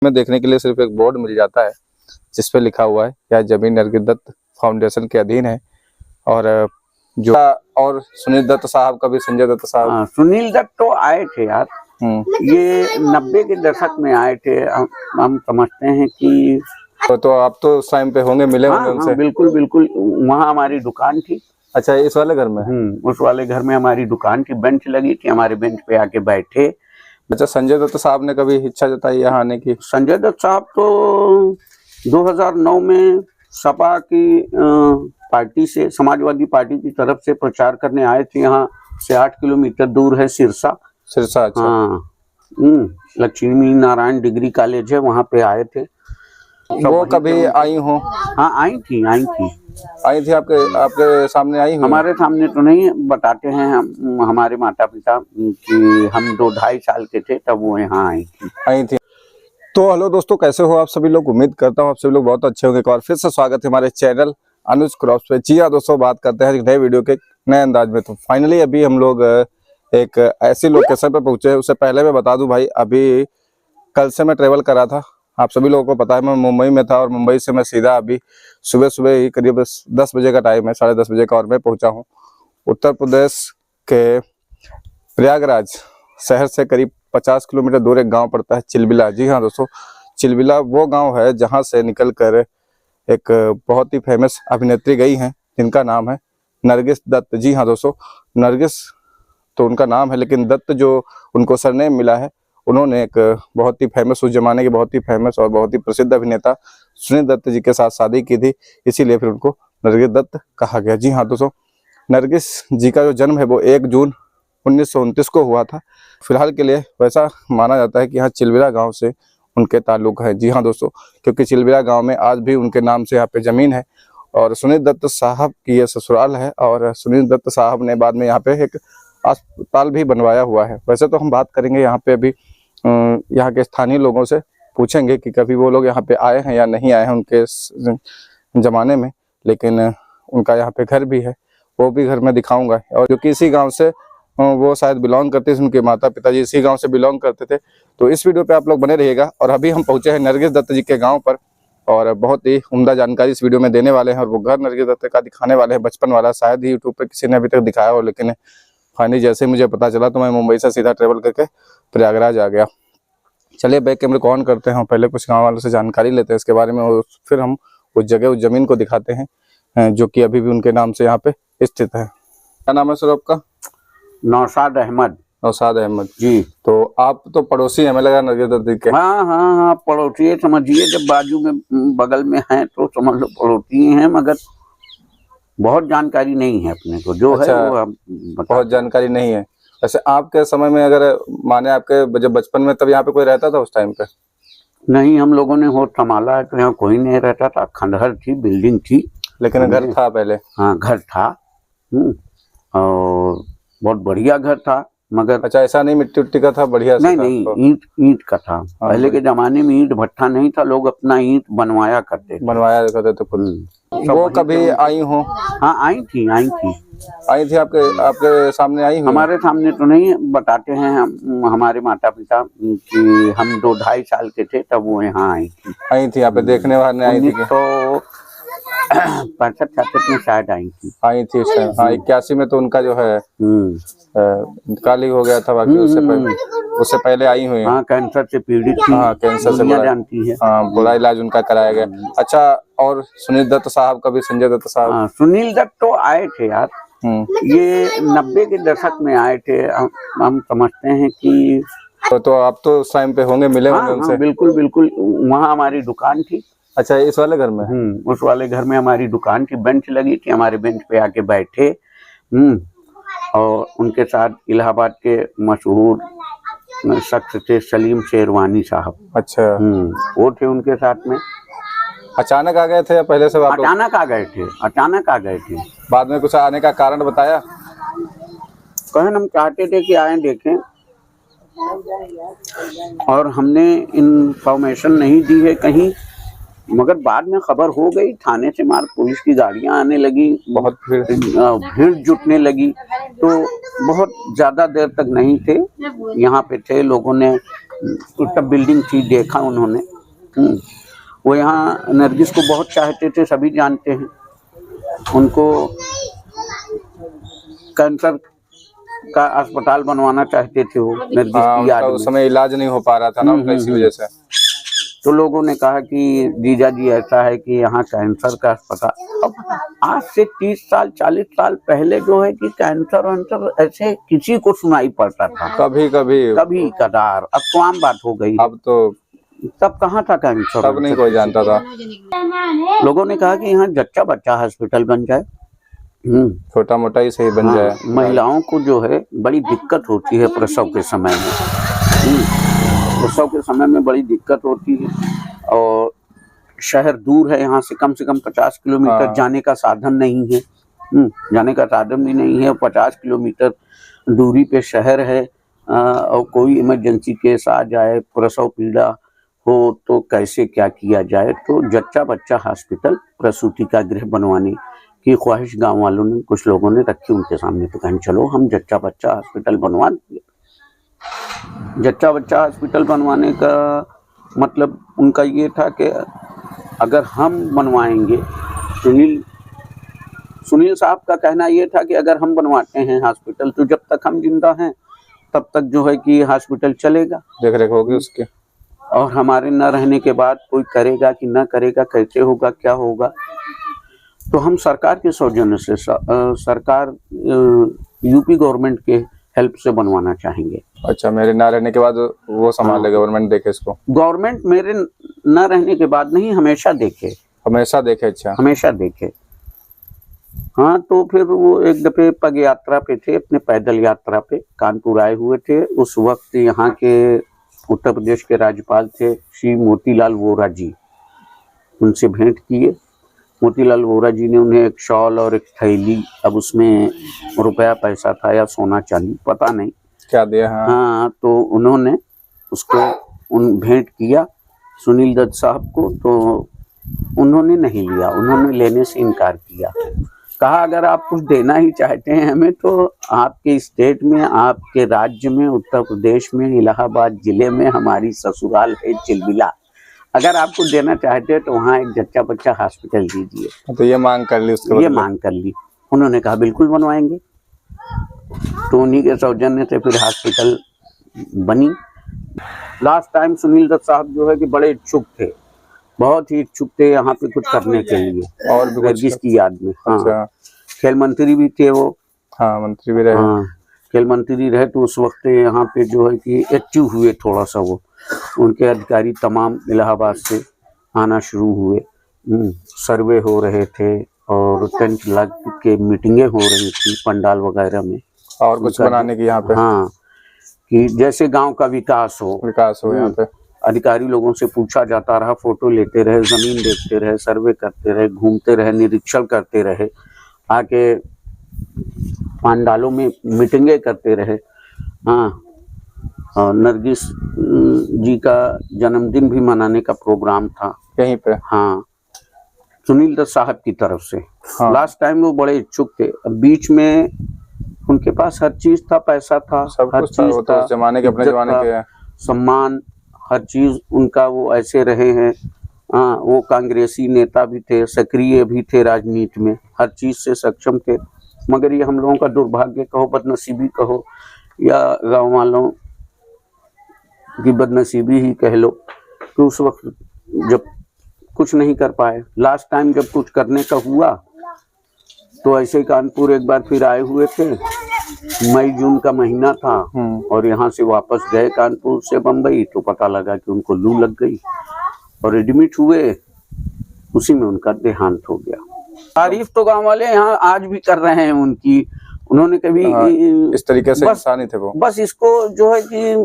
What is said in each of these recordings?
में देखने के लिए सिर्फ एक बोर्ड मिल जाता है जिस पे लिखा हुआ है यह जमीन नरगिस दत्त फाउंडेशन के अधीन है। और जो और सुनील दत्त साहब का भी, संजय दत्त साहब, सुनील दत्त तो आए थे यार, ये 90 के दशक में आए थे। हम समझते हैं कि तो आप तो उस टाइम पे होंगे, मिले होंगे उनसे। बिल्कुल बिल्कुल, वहाँ हमारी दुकान थी। अच्छा, इस वाले घर में? उस वाले घर में हमारी दुकान की, बेंच लगी थी, हमारे बेंच पे आके बैठे। अच्छा, संजय दत्त साहब ने कभी इच्छा जताई यहाँ आने की? संजय दत्त साहब तो 2009 में सपा की पार्टी से, समाजवादी पार्टी की तरफ से प्रचार करने आए थे। यहाँ से 8 किलोमीटर दूर है सिरसा। सिरसा, अच्छा। हाँ, लक्ष्मी नारायण डिग्री कॉलेज है, वहाँ पे आए थे। वो कभी आई हो? हाँ, आई थी आपके सामने आई हुई? हमारे सामने तो नहीं, बताते हैं हम, हमारे माता पिता कि हम 2-2.5 साल के थे तब वो यहाँ आई थी। तो हेलो दोस्तों, कैसे हो आप सभी लोग? उम्मीद करता हूँ आप सभी लोग बहुत अच्छे होंगे। एक बार फिर से स्वागत है हमारे चैनल अनुज क्रॉप्स पे। जी हाँ दोस्तों, बात करते हैं एक नए वीडियो के नए अंदाज में। तो फाइनली अभी हम लोग एक ऐसी लोकेशन पे पहुंचे हैं। उससे पहले मैं बता दूं भाई, अभी कल से मैं ट्रेवल कर रहा था। आप सभी लोगों को पता है मैं मुंबई में था और मुंबई से मैं सीधा अभी सुबह ही करीब 10 बजे का टाइम है, 10:30 बजे का, और मैं पहुंचा हूँ उत्तर प्रदेश के प्रयागराज शहर से करीब 50 किलोमीटर दूर एक गांव पड़ता है चिलबिला। जी हाँ दोस्तों, चिलबिला वो गांव है जहां से निकलकर एक बहुत ही फेमस अभिनेत्री गई हैं जिनका नाम है नरगिस दत्त। जी हाँ दोस्तों, नरगिस तो उनका नाम है, लेकिन दत्त जो उनको सरनेम मिला है, उन्होंने एक बहुत ही फेमस, उस जमाने के बहुत ही फेमस और बहुत ही प्रसिद्ध अभिनेता सुनील दत्त जी के साथ शादी की थी, इसीलिए फिर उनको नरगिस दत्त कहा गया। जी हाँ दोस्तों, नरगिस जी का जो जन्म है वो 1 जून 1929 को हुआ था। फिलहाल के लिए वैसा माना जाता है कि यहाँ चिलबिला गांव से उनके ताल्लुक है। जी हाँ दोस्तों, क्योंकि चिलबिला गांव में आज भी उनके नाम से यहाँ पे जमीन है और सुनील दत्त साहब की ये ससुराल है। और सुनील दत्त साहब ने बाद में यहाँ पे एक अस्पताल भी बनवाया हुआ है। वैसे तो हम बात करेंगे यहाँ पे अभी यहाँ के स्थानीय लोगों से, पूछेंगे कि कभी वो लोग यहाँ पे आए हैं या नहीं आए हैं उनके जमाने में, लेकिन उनका यहाँ पे घर भी है, वो भी घर में दिखाऊंगा। और जो कि इसी गांव से वो शायद बिलोंग करते थे, उनके माता पिताजी इसी गांव से बिलोंग करते थे। तो इस वीडियो पे आप लोग बने रहिएगा। और अभी हम पहुंचे हैं नरगिस दत्त जी के गाँव पर और बहुत ही उम्दा जानकारी इस वीडियो में देने वाले हैं। और वो घर नरगिस दत्त का दिखाने वाले हैं, बचपन वाला। शायद ही यूट्यूब पे किसी ने अभी तक दिखाया हो, लेकिन फाइनली जैसे मुझे पता चला तो मैं मुंबई से सीधा ट्रेवल करके प्रयागराज आ गया। चलिए बैक कैमरे को ऑन करते हैं, पहले कुछ गांव वालों से जानकारी लेते हैं इसके बारे में, और फिर हम उस जगह, उस जमीन को दिखाते हैं जो कि अभी भी उनके नाम से यहाँ पे स्थित है। क्या नाम है सर आपका? नौशाद अहमद। नौशाद अहमद जी। तो आप तो पड़ोसी हमें लगा नरगिस दत्त के? हाँ, पड़ोसी समझिए, जब बाजू में बगल में हैं तो समझ लो पड़ोसी हैं, मगर बहुत जानकारी नहीं है अपने को, जो अच्छा, है वो बहुत जानकारी नहीं है। वैसे आपके समय में, अगर माने आपके जब बचपन में, तब यहाँ पे कोई रहता था उस टाइम पे? नहीं, हम लोगों ने होश संभाला है तो यहाँ कोई नहीं रहता था। खंडहर थी, बिल्डिंग थी, लेकिन घर था पहले? हाँ, घर था। और बहुत बढ़िया घर था, मगर अच्छा, ऐसा नहीं मिट्टी उट्टी का था? बढ़िया से नहीं, ईंट का था। पहले के जमाने में ईंट भट्ठा नहीं था, लोग अपना ईंट बनवाया करते थे खुद। वो कभी आई हो? हाँ, आई थी आपके सामने आई हुई? हमारे सामने तो नहीं, बताते हैं हम, हमारे माता पिता कि हम 2-2.5 साल के थे तब वो यहाँ आई थी। यहाँ पे देखने वाले आई थी? तो 65-66 में शायद आई थी उस टाइम। हाँ, 81 में तो उनका जो है निकाल ही हो गया था, बाकी उससे पहले आई हुई। हाँ, कैंसर से पीड़ित थी। हाँ, कैंसर से जानती है। हाँ, बुरा इलाज उनका कराया गया। अच्छा, और सुनील दत्त साहब का भी, संजय दत्त साहब? सुनील दत्त तो आए थे यार, ये 90 के दशक में आए थे। हम समझते हैं कि तो आप तो उस टाइम पे होंगे, मिले होंगे उनसे? बिल्कुल बिल्कुल, वहाँ हमारी दुकान थी। अच्छा, इस वाले घर में? उस वाले घर में हमारी दुकान की, बेंच लगी थी, हमारे बेंच पे आके बैठे। और उनके साथ इलाहाबाद के मशहूर शख्स थे सलीम शेरवानी साहब। अच्छा। वो थे उनके साथ में। अचानक आ गए थे या पहले से? अचानक आ गए थे। बाद में कुछ आने का कारण बताया? कहन हम चाहते थे कि आए देखें, और हमने इंफॉर्मेशन नहीं दी है कहीं, मगर बाद में खबर हो गई, थाने से मार पुलिस की गाड़ियां आने लगी, बहुत भीड़ जुटने लगी। तो बहुत ज़्यादा देर तक नहीं थे, यहाँ पे थे, लोगों ने उसका बिल्डिंग थी, देखा उन्होंने। वो यहाँ नरगिस को बहुत चाहते थे, सभी जानते हैं। उनको कैंसर का अस्पताल बनवाना चाहते थे वो नरगिस की उनका याद उस में। समय इलाज नहीं हो पा रहा था ना उनका, इसी वजह से। तो लोगों ने कहा कि जीजा जी ऐसा है कि यहाँ कैंसर का अस्पताल। अब आज से 30 साल 40 साल पहले जो है कि कैंसर वैंसर ऐसे किसी को सुनाई पड़ता था, कभी कभी कभी कदार। अब तो आम बात हो गई। अब तो तब कहाँ था कैंसर? तब नहीं कोई जानता था। लोगों ने कहा कि यहाँ जच्चा बच्चा हॉस्पिटल बन जाए। छोटा मोटा ही सही बन जाए। महिलाओं को जो है बड़ी दिक्कत होती है प्रसव के समय में। प्रसव के समय में बड़ी दिक्कत होती है, और शहर दूर है यहाँ से कम 50 किलोमीटर। जाने का साधन नहीं है, जाने का साधन भी नहीं है। 50 किलोमीटर दूरी पे शहर है, और कोई इमरजेंसी केस आ जाए, प्रसव पीड़ा हो तो कैसे क्या किया जाए। तो जच्चा बच्चा हॉस्पिटल प्रसूति का गृह बनवाने की ख्वाहिश गांव वालों ने, कुछ लोगों ने रखी उनके सामने। तो कहें चलो हम जच्चा बच्चा हॉस्पिटल बनवा देंगे। जच्चा बच्चा हॉस्पिटल बनवाने का मतलब उनका ये था कि अगर हम बनवाएंगे, सुनील साहब का कहना ये था कि अगर हम बनवाते हैं हॉस्पिटल तो जब तक हम जिंदा हैं तब तक जो है कि हॉस्पिटल चलेगा, देख रेख होगी उसकी। और हमारे न रहने के बाद कोई करेगा कि न करेगा, कैसे होगा, क्या होगा। तो हम सरकार के सौजन्य से, सरकार यूपी गवर्नमेंट के हेल्प से बनवाना चाहेंगे। अच्छा, मेरे ना रहने के बाद वो संभाले, गवर्नमेंट देखे इसको? गवर्नमेंट मेरे न रहने के बाद नहीं, हमेशा देखे। हमेशा देखे? अच्छा, हमेशा देखे। हाँ, तो फिर वो एक दफे पग यात्रा पे थे, अपने पैदल यात्रा पे कानपुर आए हुए थे। उस वक्त यहाँ के उत्तर प्रदेश के राज्यपाल थे श्री मोतीलाल वोरा जी, उनसे भेंट किए। मोतीलाल वोरा जी ने उन्हें एक शॉल और एक थैली, अब उसमें रुपया पैसा था या सोना चांदी पता नहीं क्या दिया। हाँ, तो उन्होंने उसको भेंट किया सुनील दत्त साहब को। तो उन्होंने नहीं लिया, उन्होंने लेने से इनकार किया। कहा अगर आप कुछ देना ही चाहते हैं हमें तो आपके स्टेट में, आपके राज्य में, उत्तर प्रदेश में, इलाहाबाद जिले में हमारी ससुराल है चिलबिला। अगर आप कुछ देना चाहते हैं तो वहाँ एक जच्चा बच्चा हॉस्पिटल दीजिए। तो ये मांग कर ली उसके? ये मांग कर ली। उन्होंने कहा बिल्कुल बनवाएंगे। तो उन्हीं के सौजन्य से फिर हॉस्पिटल बनी। लास्ट टाइम सुनील दत्त साहब जो है कि बड़े इच्छुक थे, बहुत ही इच्छुक थे यहाँ पे कुछ करने के लिए, और भी नरगिस की याद में। हाँ, अच्छा। खेल मंत्री भी थे वो। हाँ, मंत्री भी रहे। हाँ, खेल मंत्री रहे। तो उस वक्त यहाँ पे जो है कि एक्टिव हुए थोड़ा सा वो, उनके अधिकारी तमाम इलाहाबाद से आना शुरू हुए। सर्वे हो रहे थे और टेंट लग के मीटिंगें हो रही थी पंडाल वगैरह में, और कुछ बनाने की यहाँ पे। हाँ, कि जैसे गांव का विकास हो यहाँ पे। अधिकारी लोगों से पूछा जाता रहा, फोटो लेते रहे, जमीन देखते रहे, सर्वे करते रहे, घूमते रहे, निरीक्षण करते रहे, आके पंडालों में मीटिंगें करते रहे। हाँ, और नरगिस जी का जन्मदिन भी मनाने का प्रोग्राम था यहीं पे। हाँ, सुनील दत्त साहब की तरफ से। हाँ। लास्ट टाइम वो बड़े इच्छुक थे। बीच में उनके पास हर चीज था, पैसा था, सब हर कुछ था। चीज वो तो था, उस जमाने के, अपने इज्जत जमाने था, के। सम्मान, हर चीज उनका वो ऐसे रहे हैं। हाँ, वो कांग्रेसी नेता भी थे, सक्रिय भी थे राजनीति में, हर चीज से सक्षम थे। मगर ये हम लोगों का दुर्भाग्य कहो, बदनसीबी कहो, या गांव वालों की बदनसीबी ही कह लो, कि उस वक्त जब कुछ नहीं कर पाए। लास्ट टाइम जब कुछ करने का हुआ तो ऐसे कानपुर एक बार फिर आए हुए थे, मई जून का महीना था, और यहाँ से वापस गए कानपुर से बम्बई, तो पता लगा कि उनको लू लग गई और एडमिट हुए। उसी में उनका देहांत हो गया। तारीफ तो गांव वाले यहाँ आज भी कर रहे हैं उनकी। उन्होंने कभी इस तरीके से इंसान ही थे वो। बस इसको जो है कि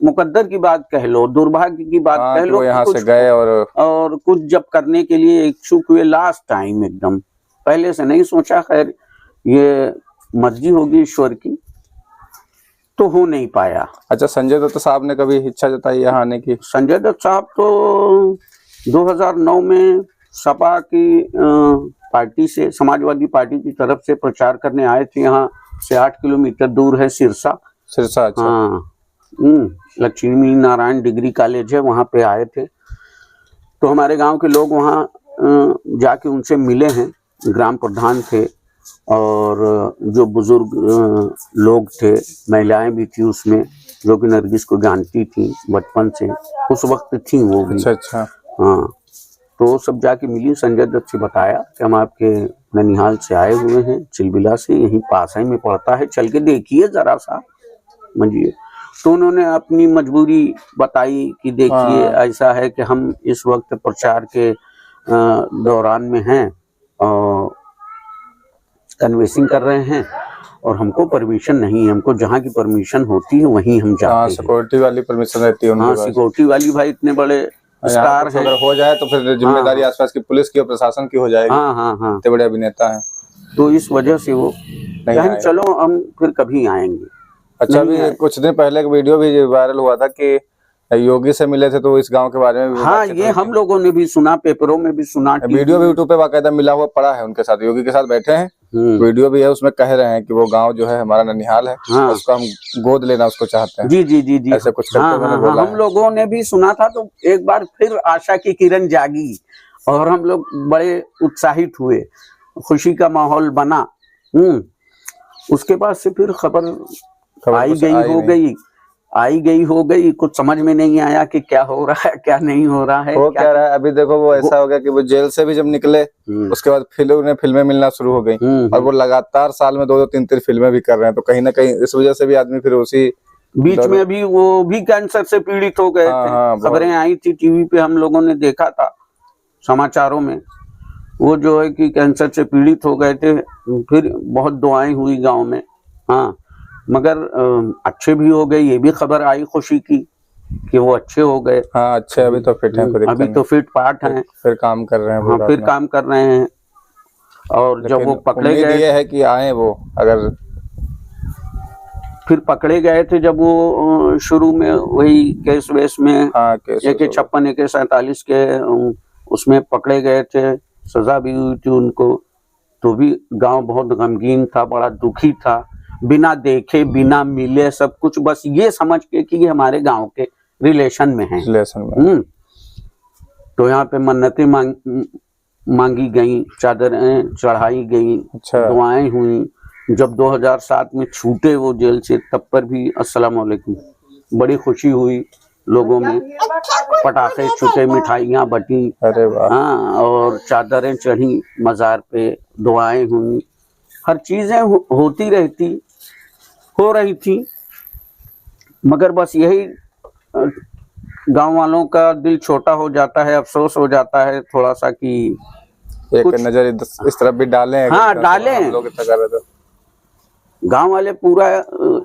मुकद्दर की बात कह लो, दुर्भाग्य की बात कह लो, यहाँ से गए और कुछ जब करने के लिए इच्छुक हुए लास्ट टाइम, एकदम पहले से नहीं सोचा। खैर, ये मर्जी होगी ईश्वर की, तो हो नहीं पाया। अच्छा, संजय दत्त साहब ने कभी इच्छा जताई यहाँ आने की? संजय दत्त साहब तो 2009 में सपा की पार्टी से, समाजवादी पार्टी की तरफ से प्रचार करने आए थे। यहाँ से 8 किलोमीटर दूर है सिरसा। सिरसा? अच्छा। हाँ, लक्ष्मी नारायण डिग्री कॉलेज है, वहाँ पे आए थे। तो हमारे गांव के लोग वहाँ जाके उनसे मिले हैं। ग्राम प्रधान थे और जो बुजुर्ग लोग थे, महिलाएं भी थी उसमें, जो कि नरगिस को जानती थी बचपन से, उस वक्त थी वो भी। अच्छा। हाँ, तो सब जाके मिली। संजय दत्त से बताया कि हम आपके ननिहाल से आए हुए हैं, चिलबिला से, यहीं पास ही में पड़ता है, चल के देखिए जरा सा, समझिए। तो उन्होंने अपनी मजबूरी बताई कि देखिए ऐसा है कि हम इस वक्त प्रचार के दौरान में हैं और कन्वेंसिंग कर रहे हैं और हमको परमिशन नहीं है, हमको जहाँ की परमिशन होती है वहीं हम जाते हैं। सिक्योरिटी वाली परमिशन रहती है उनके पास। सिक्योरिटी वाली भाई इतने बड़े स्टार हैं। अगर हो जाए तो फिर जिम्मेदारी आसपास की पुलिस की और प्रशासन की हो जाएगी। हाँ, इतने बड़े अभिनेता हैं, तो इस वजह से वो नहीं चलो हम फिर कभी आएंगे। अच्छा, अभी कुछ दिन पहले एक वीडियो भी वायरल हुआ था कि योगी से मिले थे, तो इस गांव के बारे में भी हाँ, ये हम लोगों ने भी सुना, पेपरों में भी सुना, वीडियो भी यूट्यूब पे बाकायदा मिला हुआ पड़ा है उनके साथ, योगी के साथ बैठे हैं, वीडियो भी है, उसमें कह रहे हैं कि वो गांव जो है हमारा ननिहाल है, उसको हम गोद लेना उसको चाहते हैं। जी ऐसे कुछ करके मैंने बोला हम लोगों ने भी सुना था। तो एक बार फिर आशा की किरण जागी और हम लोग बड़े उत्साहित हुए, खुशी का माहौल बना। उसके बाद से फिर खबर आई गई हो गई, कुछ समझ में नहीं आया कि क्या हो रहा है, क्या नहीं हो रहा है, क्या रहा है। अभी देखो वो ऐसा हो गया कि वो जेल से भी जब निकले उसके बाद फिल्में मिलना शुरू हो गई और वो लगातार साल में 2-2, 3-3 फिल्में भी कर रहे हैं। तो कहीं ना कहीं इस वजह से भी आदमी फिर उसी बीच में अभी वो भी कैंसर से पीड़ित हो गए थे। खबरें आई थी टीवी पे, हम लोगों ने देखा था समाचारों में, वो जो है कि कैंसर से पीड़ित हो गए थे। फिर बहुत दुआएं हुई गांव में, हाँ, मगर अच्छे भी हो गए। ये भी खबर आई खुशी की कि वो अच्छे हो गए। हाँ, अच्छे, अभी तो फिट हैं, अभी तो फिट पार्ट हैं, फिर काम कर रहे हैं। हाँ, फिर काम कर रहे हैं। और जब वो पकड़े गए, ये है कि आए वो, अगर फिर पकड़े गए थे जब वो शुरू में वही केस वेस में, AK-56 AK-47 के उसमें पकड़े गए थे, सजा भी हुई थी उनको। तो भी गांव बहुत गमगीन था, बड़ा दुखी था, बिना देखे बिना मिले सब कुछ, बस ये समझ के कि ये हमारे गांव के रिलेशन में हैं। तो यहाँ पे मन्नतें मांगी गई, चादरें चढ़ाई गई, दुआएं हुई। जब 2007 में छूटे वो जेल से, तब पर भी अस्सलाम वालेकुम, बड़ी खुशी हुई लोगों में, पटाखे छूटे, मिठाइयाँ बटी, हाँ, और चादरें चढ़ी मजार पे, दुआएं हुई, हर चीजें होती हो रही थी। मगर बस यही गांव वालों का दिल छोटा हो जाता है, अफसोस हो जाता है थोड़ा सा कि एक नजर इस तरफ भी डालें। हाँ, डालें। गांव वाले पूरा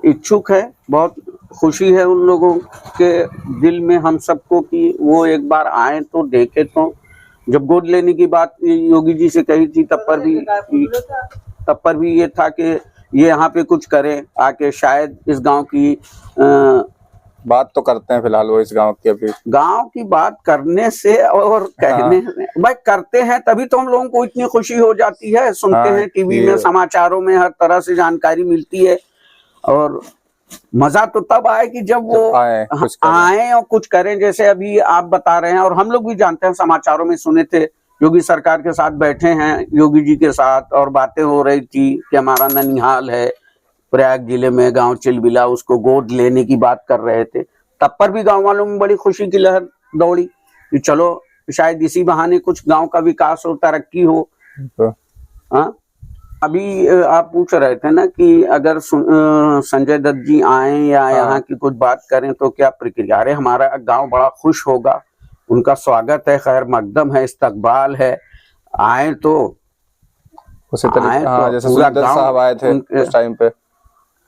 इच्छुक है, बहुत खुशी है उन लोगों के दिल में हम सबको कि वो एक बार आए तो देखे। तो जब गोद लेने की बात योगी जी से कही थी, तब पर भी ये था कि ये यहाँ पे कुछ करें आके, शायद इस गांव की बात तो करते हैं फिलहाल वो इस गांव की, अभी गांव की बात करने से और कहने भाई करते हैं तभी तो हम लोगों को इतनी खुशी हो जाती है। सुनते हैं टीवी में, समाचारों में, हर तरह से जानकारी मिलती है। और मजा तो तब आए कि जब वो आए और कुछ करें, जैसे अभी आप बता रहे हैं और हम लोग भी जानते हैं, समाचारों में सुने थे, योगी सरकार के साथ बैठे हैं, योगी जी के साथ, और बातें हो रही थी कि हमारा ननिहाल है प्रयाग जिले में, गांव चिलबिला, उसको गोद लेने की बात कर रहे थे। तब पर भी गांव वालों में बड़ी खुशी की लहर दौड़ी कि चलो शायद इसी बहाने कुछ गांव का विकास हो, तरक्की हो। हाँ, अभी आप पूछ रहे थे ना कि अगर संजय दत्त जी आए या यहाँ की कुछ बात करें तो क्या प्रक्रिया। अरे हमारा गांव बड़ा खुश होगा, उनका स्वागत है, खैर मकदम है, इस्तकबाल है। आए तो उसी तरह जैसे सुंदर साहब आए थे उस टाइम पे।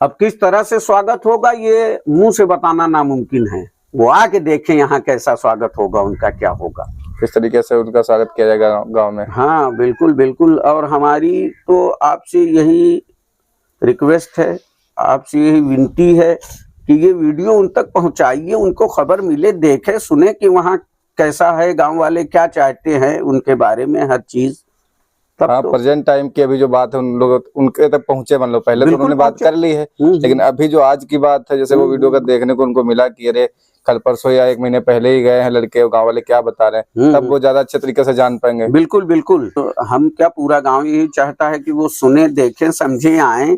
अब किस तरह से स्वागत होगा ये मुंह से बताना नामुमकिन है, वो आके देखें यहाँ कैसा स्वागत होगा, उनका क्या होगा, किस तरीके से उनका स्वागत किया जाएगा गांव में। हाँ, बिल्कुल बिल्कुल। और हमारी तो आपसे यही रिक्वेस्ट है, आपसे यही विनती है कि ये वीडियो उन तक पहुंचाइए, उनको खबर मिले, देखे सुने कि वहाँ कैसा है, गांव वाले क्या चाहते हैं उनके बारे में, हर चीज तब हाँ, तो प्रेजेंट टाइम की अभी जो बात है उन लोग उनके तक पहुंचे, मतलब पहले तो बिल्कुल उन्होंने बात पहुंचे। कर ली है, लेकिन अभी जो आज की बात है, जैसे वो वीडियो का देखने को उनको मिला कि अरे कल परसों या 1 महीने पहले ही गए हैं लड़के, गांव वाले क्या बता रहे हैं, तब वो ज्यादा अच्छे तरीके से जान पाएंगे। बिल्कुल बिल्कुल। तो हम क्या, पूरा गांव यही चाहता है कि वो सुने, देखें, समझे, आए,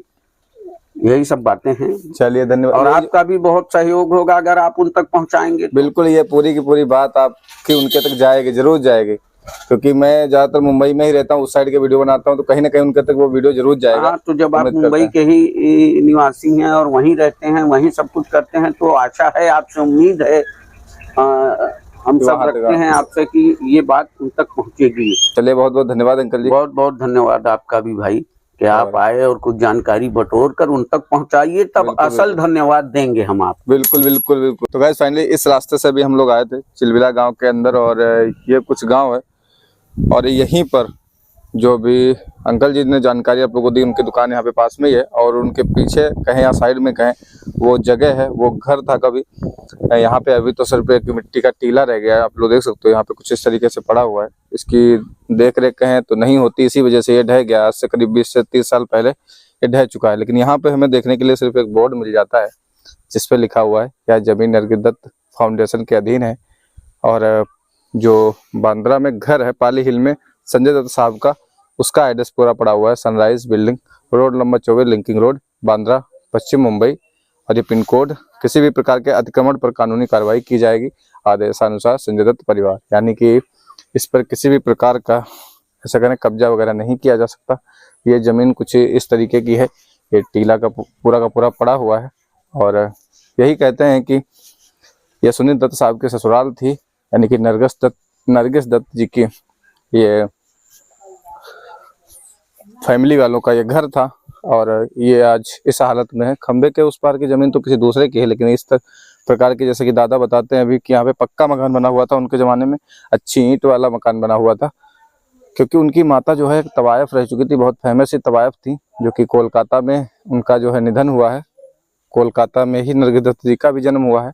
यही सब बातें हैं। चलिए, धन्यवाद। और आपका भी बहुत सहयोग होगा अगर आप उन तक पहुंचाएंगे तो। बिल्कुल, ये पूरी की पूरी बात आपकी उनके तक जाएगी, जरूर जाएगी, क्योंकि मैं ज्यादातर मुंबई में ही रहता हूँ, उस साइड के वीडियो बनाता हूँ, तो कहीं ना कहीं उनके तक वो वीडियो जरूर जाएगा। हाँ, तो जब आप उम्मीद करते मुंबई हैं। के ही निवासी हैं और वहीं रहते हैं, वहीं सब कुछ करते हैं, तो आशा है, आपसे उम्मीद है, हम सब वहाँ रखते तक हैं आपसे कि ये बात उन तक पहुंचेगी। चलिए, बहुत बहुत धन्यवाद अंकल जी। बहुत बहुत धन्यवाद आपका भी भाई, कि आप और आए और कुछ जानकारी बटोर कर उन तक पहुंचाइए, तब बिल्कुल असल बिल्कुल धन्यवाद देंगे हम आप। बिल्कुल बिल्कुल बिल्कुल। तो गाइस, फाइनली इस रास्ते से भी हम लोग आए थे चिलबिला गांव के अंदर, और ये कुछ गांव है, और यहीं पर जो भी अंकल जी ने जानकारी आप लोगों को दी, उनकी दुकान यहाँ पे पास में ही है, और उनके पीछे कहें या साइड में कहें वो जगह है, वो घर था कभी यहाँ पे। अभी तो सिर्फ एक मिट्टी का टीला रह गया है, आप लोग देख सकते हो यहाँ पे कुछ इस तरीके से पड़ा हुआ है। इसकी देख रेख कहें तो नहीं होती, इसी वजह से ये ढह गया। आज से करीब 20 से 30 साल पहले ये ढह चुका है। लेकिन यहाँ पे हमें देखने के लिए सिर्फ एक बोर्ड मिल जाता है जिस पे लिखा हुआ है यह जमीन नरगिस दत्त फाउंडेशन के अधीन है, और जो बांद्रा में घर है पाली हिल में संजय दत्त साहब का, उसका एड्रेस पूरा पड़ा हुआ है, sunrise building, road number 24, linking road, Bandra, पश्चिम मुंबई। और ये पिन कोड, किसी भी प्रकार के अतिक्रमण पर कानूनी कार्रवाई की जाएगी आदेशानुसार संजय दत्त परिवार। यानी कि इस पर किसी भी प्रकार का ऐसा करें कब्जा वगैरह नहीं किया जा सकता। ये जमीन कुछ इस तरीके की है, ये टीला का पूरा पड़ा हुआ है, और यही कहते हैं कि यह सुनील दत्त साहब की ससुराल थी, यानी कि नरगिस दत्त जी की ये फैमिली वालों का ये घर था। और ये आज इस हालत में है। खंबे के उस पार की जमीन तो किसी दूसरे की है, लेकिन इस प्रकार की, जैसे कि दादा बताते हैं अभी, कि यहाँ पे पक्का मकान बना हुआ था उनके ज़माने में, अच्छी ईंट वाला मकान बना हुआ था। क्योंकि उनकी माता जो है तवायफ रह चुकी थी, बहुत फेमस ही तवायफ थी, जो कि कोलकाता में उनका जो है निधन हुआ है। कोलकाता में ही नरगिस दत्त जी का भी जन्म हुआ है।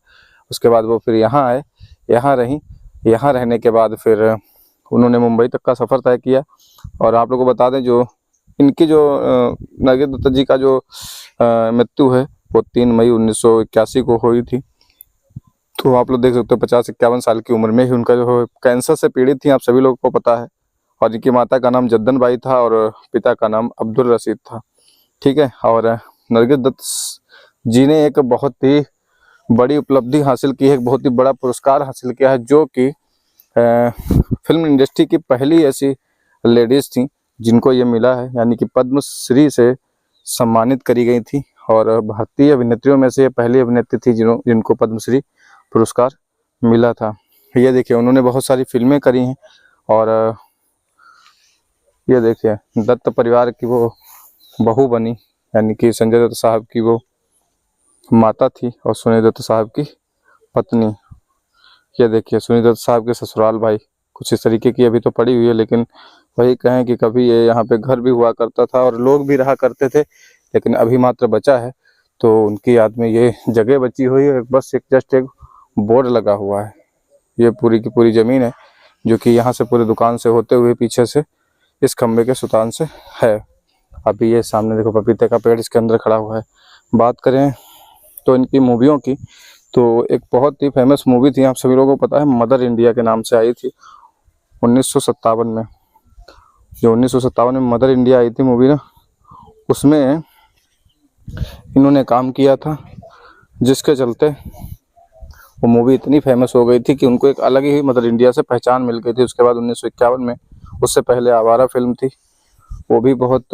उसके बाद वो फिर यहाँ आए, यहाँ रहीं, यहाँ रहने के बाद फिर उन्होंने मुंबई तक का सफ़र तय किया। और आप लोगों को बता दें, जो इनकी जो नरगिस दत्त जी का जो मृत्यु है वो 3 मई 1981 को हुई थी। तो आप लोग देख सकते हो 50-51 साल की उम्र में ही उनका जो है कैंसर से पीड़ित थी, आप सभी लोगों को पता है। और इनकी माता का नाम जद्दन बाई था और पिता का नाम अब्दुल रशीद था। ठीक है। और नरगिस दत्त जी ने एक बहुत ही बड़ी उपलब्धि हासिल की है, एक बहुत ही बड़ा पुरस्कार हासिल किया है, जो कि फिल्म इंडस्ट्री की पहली ऐसी लेडीज थी जिनको ये मिला है, यानी कि पद्मश्री से सम्मानित करी गई थी। और भारतीय अभिनेत्रियों में से ये पहली अभिनेत्री थी जिनको पद्मश्री पुरस्कार मिला था। ये देखिए, उन्होंने बहुत सारी फिल्में करी हैं, और ये देखिए दत्त परिवार की वो बहू बनी, यानी कि संजय दत्त साहब की वो माता थी और सुनील दत्त साहब की पत्नी। ये देखिए सुनील दत्त साहब के ससुराल भाई कुछ इस तरीके की अभी तो पड़ी हुई है, लेकिन वही कहें कि कभी ये यहाँ पे घर भी हुआ करता था और लोग भी रहा करते थे, लेकिन अभी मात्र बचा है। तो उनकी याद में ये जगह बची हुई है, बस एक जस्ट एक बोर्ड लगा हुआ है। ये पूरी की पूरी ज़मीन है, जो कि यहाँ से पूरी दुकान से होते हुए पीछे से इस खंबे के सुतान से है। अभी ये सामने देखो पपीते का पेड़ इसके अंदर खड़ा हुआ है। बात करें तो इनकी मूवियों की, तो एक बहुत ही फेमस मूवी थी, आप सभी लोगों को पता है, मदर इंडिया के नाम से आई थी 1957 में। जो 1957 में मदर इंडिया आई थी मूवी ना, उसमें इन्होंने काम किया था, जिसके चलते वो मूवी इतनी फेमस हो गई थी कि उनको एक अलग ही मदर इंडिया से पहचान मिल गई थी। उसके बाद 1951 में, उससे पहले आवारा फिल्म थी, वो भी बहुत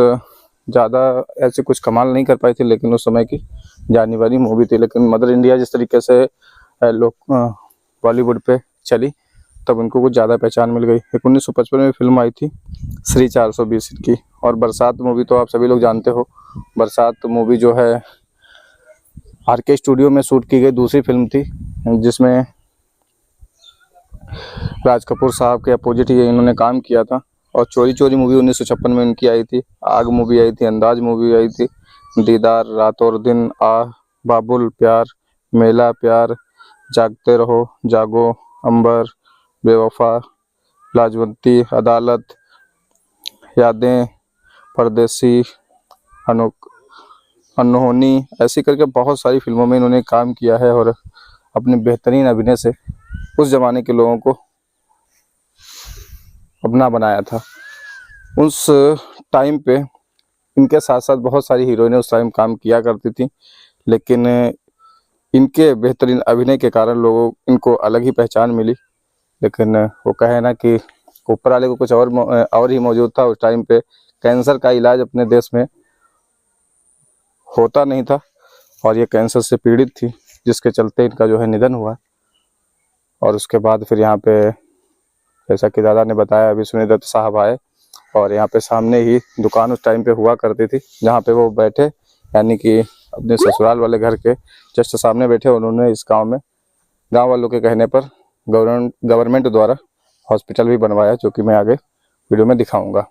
ज़्यादा ऐसे कुछ कमाल नहीं कर पाई थी, लेकिन उस समय की जानी वाली मूवी थी। लेकिन मदर इंडिया जिस तरीके से लोग बॉलीवुड पे चली, तब उनको कुछ ज़्यादा पहचान मिल गई। एक 1955 में फिल्म आई थी श्री 420 की। और बरसात मूवी तो आप सभी लोग जानते हो। बरसात मूवी जो है आरके स्टूडियो में शूट की गई दूसरी फिल्म थी, जिसमें राज कपूर साहब के अपोजिट ही इन्होंने काम किया था। और चोरी चोरी मूवी 1956 में इनकी आई थी। आग मूवी आई थी, अंदाज मूवी आई थी, दीदार, रात और दिन, बाबुल, प्यार, मेला प्यार, जागते रहो, जागो, अंबर, बेवफा, लाजवंती, अदालत, यादें, परदेसी, अनहोनी, ऐसी करके बहुत सारी फिल्मों में इन्होंने काम किया है और अपने बेहतरीन अभिनय से उस जमाने के लोगों को अपना बनाया था। उस टाइम पे इनके साथ साथ बहुत सारी हीरोइनें उस टाइम काम किया करती थी, लेकिन इनके बेहतरीन अभिनय के कारण लोगों इनको अलग ही पहचान मिली। लेकिन वो कहे ना कि ऊपर वाले को कुछ और ही मौजूद था। उस टाइम पे कैंसर का इलाज अपने देश में होता नहीं था और ये कैंसर से पीड़ित थी, जिसके चलते इनका जो है निधन हुआ। और उसके बाद फिर यहाँ पे जैसा कि दादा ने बताया, विष्णु दत्त साहब आए और यहाँ पे सामने ही दुकान उस टाइम पे हुआ करती थी, जहाँ पे वो बैठे, यानी कि अपने ससुराल वाले घर के जस्ट सामने बैठे। उन्होंने इस गांव में गांव वालों के कहने पर गवर्नमेंट द्वारा हॉस्पिटल भी बनवाया, जो कि मैं आगे वीडियो में दिखाऊंगा।